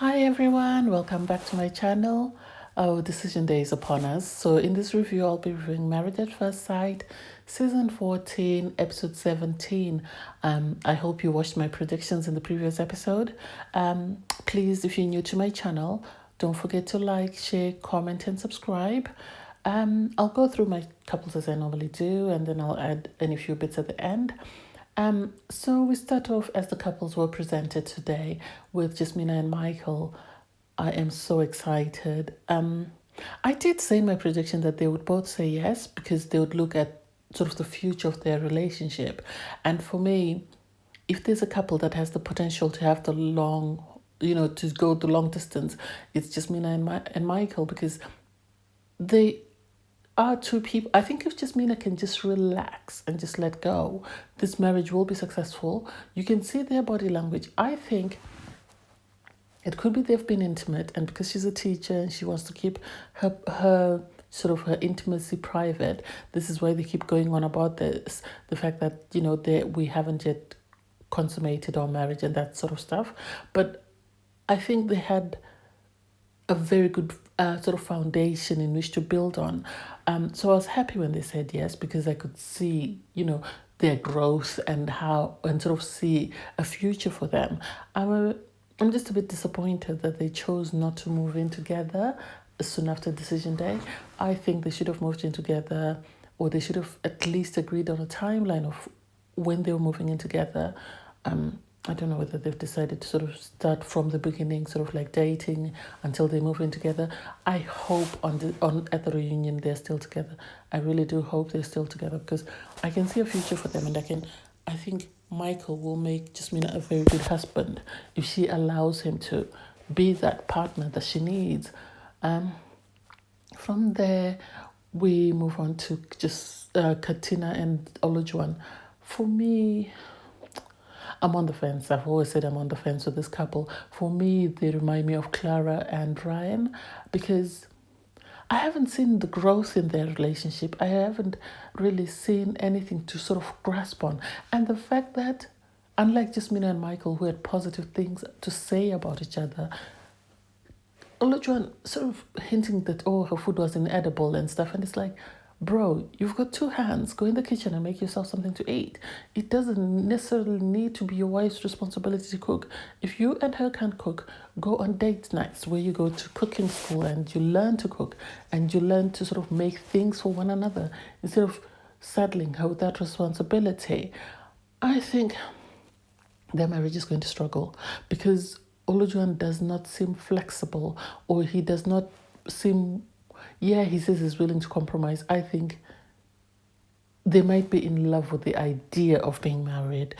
Hi everyone, welcome back to my channel. Our decision day is upon us. So in this review, I'll be reviewing Married at First Sight, Season 14, Episode 17. I hope you watched my predictions in the previous episode. Please, if you're new to my channel, don't forget to like, share, comment, and subscribe. I'll go through my couples as I normally do, and then I'll add any few bits at the end. So we start off as the couples were presented today with Jasmina and Michael. I am so excited. I did say in my prediction that they would both say yes because they would look at sort of the future of their relationship. And for me, if there's a couple that has the potential to have the long, to go the long distance, it's Jasmina and Michael because they are two people. I think if Jasmina can just relax and just let go, this marriage will be successful. You can see their body language. I think it could be they've been intimate, and because she's a teacher and she wants to keep her sort of her intimacy private, this is why they keep going on about this. The fact that, we haven't yet consummated our marriage and that sort of stuff. But I think they had a very good sort of foundation in which to build on. So I was happy when they said yes because I could see, their growth and sort of see a future for them. I'm just a bit disappointed that they chose not to move in together soon after decision day. I think they should have moved in together, or they should have at least agreed on a timeline of when they were moving in together. I don't know whether they've decided to sort of start from the beginning, sort of like dating until they move in together. I hope at the reunion they're still together. I really do hope they're still together because I can see a future for them, and I think Michael will make Jasmina a very good husband if she allows him to be that partner that she needs. From there, we move on to just Katina and Olujuan. For me, I'm on the fence. I've always said I'm on the fence with this couple. For me, they remind me of Clara and Ryan because I haven't seen the growth in their relationship. I haven't really seen anything to sort of grasp on. And the fact that, unlike Jasmina and Michael, who had positive things to say about each other, Olujuan sort of hinting that, her food was inedible and stuff. And it's like, bro, you've got two hands. Go in the kitchen and make yourself something to eat. It doesn't necessarily need to be your wife's responsibility to cook. If you and her can't cook, go on date nights where you go to cooking school and you learn to cook and you learn to sort of make things for one another instead of saddling her with that responsibility. I think their marriage is going to struggle because Olujuan does not seem flexible, or he does not seem, he says he's willing to compromise. I think they might be in love with the idea of being married.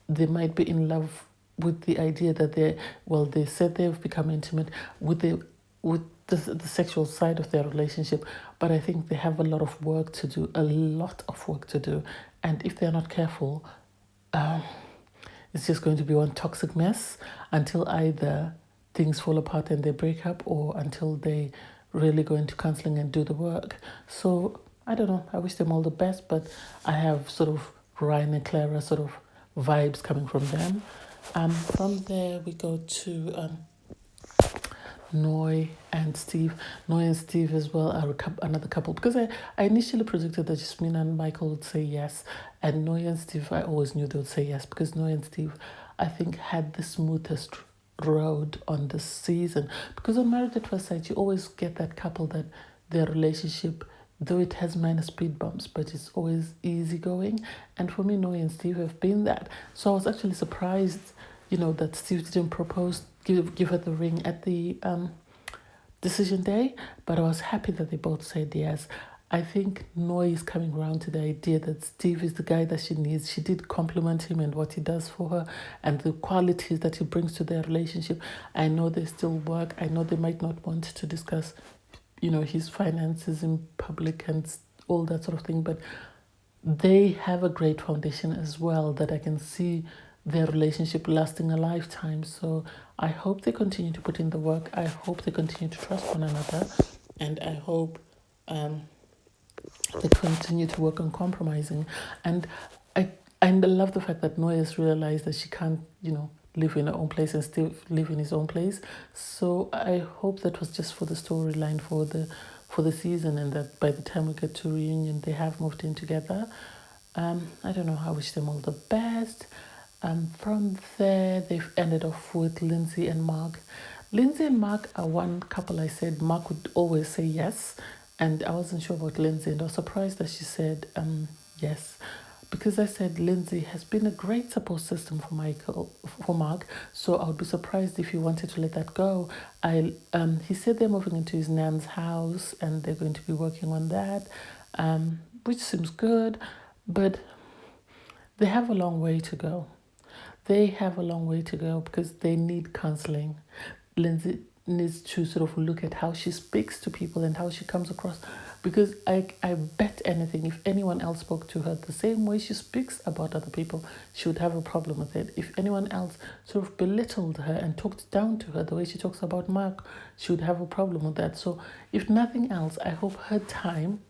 They might be in love with the idea that they said they've become intimate with the sexual side of their relationship, but I think they have a lot of work to do, and if they're not careful, it's just going to be one toxic mess until either things fall apart and they break up, or until they really go into counseling and do the work. So I don't know. I wish them all the best, but I have sort of Ryan and Clara sort of vibes coming from them. From there we go to Noy and Steve. Noy and Steve as well are another couple because I initially predicted that Jasmina and Michael would say yes, and Noy and Steve, I always knew they would say yes because Noy and Steve, I think, had the smoothest road on this season. Because on Married at First Sight, you always get that couple that their relationship, though it has minor speed bumps, but it's always easygoing. And for me, Noy and Steve have been that. So I was actually surprised, that Steve didn't give her the ring at the decision day, but I was happy that they both said yes. I think Noy is coming around to the idea that Steve is the guy that she needs. She did compliment him and what he does for her and the qualities that he brings to their relationship. I know they still work. I know they might not want to discuss, his finances in public and all that sort of thing, but they have a great foundation as well that I can see their relationship lasting a lifetime. So I hope they continue to put in the work. I hope they continue to trust one another, and I hope they continue to work on compromising. And I love the fact that Noy has realized that she can't, live in her own place and Steve live in his own place. So I hope that was just for the storyline for the season, and that by the time we get to reunion, they have moved in together. I don't know. I wish them all the best. From there, they've ended off with Lindsay and Mark. Lindsay and Mark are one couple I said Mark would always say yes, and I wasn't sure about Lindsay, and I was surprised that she said yes, because I said Lindsay has been a great support system for Mark, so I would be surprised if he wanted to let that go. He said they're moving into his nan's house and they're going to be working on that, which seems good, but they have a long way to go. They have a long way to go because they need counseling. Lindsay needs to sort of look at how she speaks to people and how she comes across, because I bet anything, if anyone else spoke to her the same way she speaks about other people, she would have a problem with it. If anyone else sort of belittled her and talked down to her the way she talks about Mark, she would have a problem with that. So if nothing else, I hope her time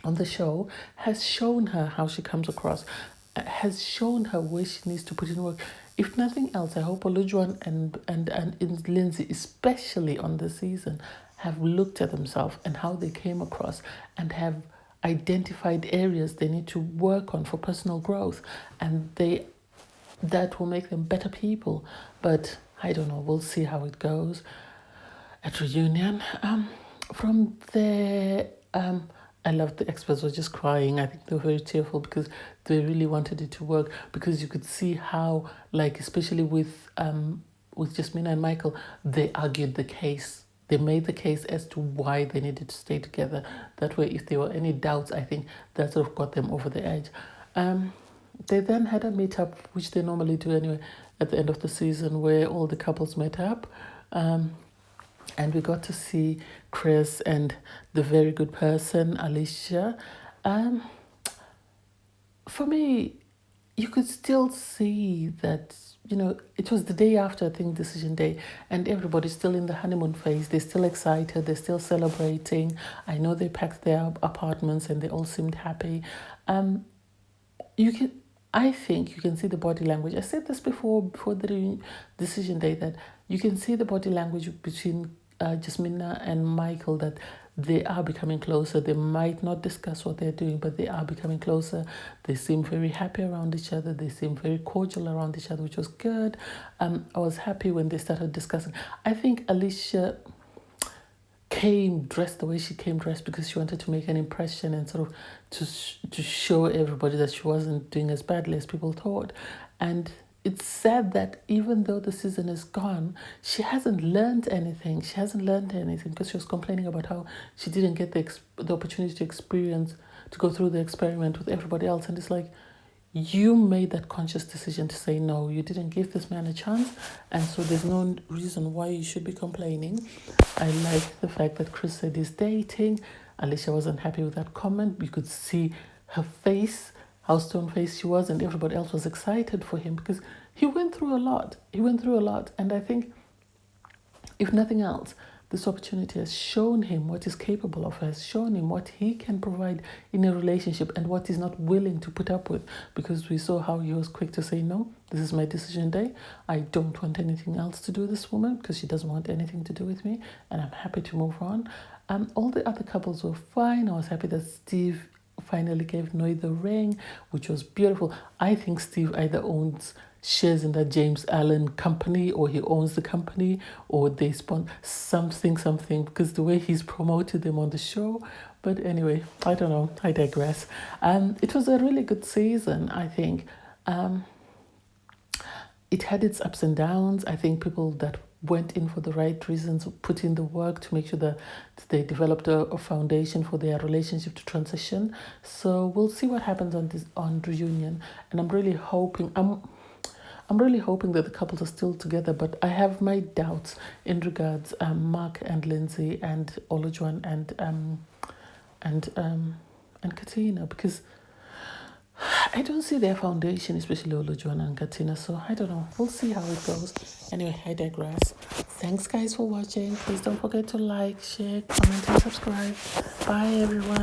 on the show has shown her how she comes across, has shown her where she needs to put in work. If nothing else, I hope Olujuan and Lindsay, especially on this season, have looked at themselves and how they came across and have identified areas they need to work on for personal growth, and that will make them better people. But I don't know, we'll see how it goes at reunion. From there, I love the experts were just crying. I think they were very tearful because they really wanted it to work, because you could see how, like, especially with Jasmina and Michael, they argued the case. They made the case as to why they needed to stay together. That way, if there were any doubts, I think that sort of got them over the edge. They then had a meetup, which they normally do anyway, at the end of the season, where all the couples met up. And we got to see Chris and the very good person, Alicia. For me, you could still see that, it was the day after, I think, decision day, and everybody's still in the honeymoon phase. They're still excited. They're still celebrating. I know they packed their apartments and they all seemed happy. I think you can see the body language. I said this before the decision day, that you can see the body language between Jasmina and Michael, that they are becoming closer. They might not discuss what they're doing, but they are becoming closer. They seem very happy around each other. They seem very cordial around each other, which was good. I was happy when they started discussing. I think Alicia came dressed the way she came dressed because she wanted to make an impression and sort of to show everybody that she wasn't doing as badly as people thought. And it's sad that even though the season is gone, she hasn't learned anything. She hasn't learned anything because she was complaining about how she didn't get the opportunity to go through the experiment with everybody else. And it's like, you made that conscious decision to say no. You didn't give this man a chance, and so there's no reason why you should be complaining. I like the fact that Chris said he's dating. Alicia wasn't happy with that comment. You could see her face, how stone-faced she was, and everybody else was excited for him because he went through a lot. And I think, if nothing else, this opportunity has shown him what he's capable of, has shown him what he can provide in a relationship and what he's not willing to put up with, because we saw how he was quick to say, no, this is my decision day. I don't want anything else to do with this woman because she doesn't want anything to do with me, and I'm happy to move on. All the other couples were fine. I was happy that Steve finally gave Noi the ring, which was beautiful. I think Steve either owns shares in that James Allen company, or he owns the company, or they sponsor something, because the way he's promoted them on the show. But anyway, I don't know, I digress. It was a really good season, I think. It had its ups and downs. I think people that went in for the right reasons put in the work to make sure that they developed a foundation for their relationship to transition. So we'll see what happens on reunion, and I'm really hoping that the couples are still together, but I have my doubts in regards Mark and Lindsay and Olujuan and Katina, because I don't see their foundation, especially Olujuan and Katina. So I don't know. We'll see how it goes. Anyway, I digress. Thanks, guys, for watching. Please don't forget to like, share, comment, and subscribe. Bye, everyone.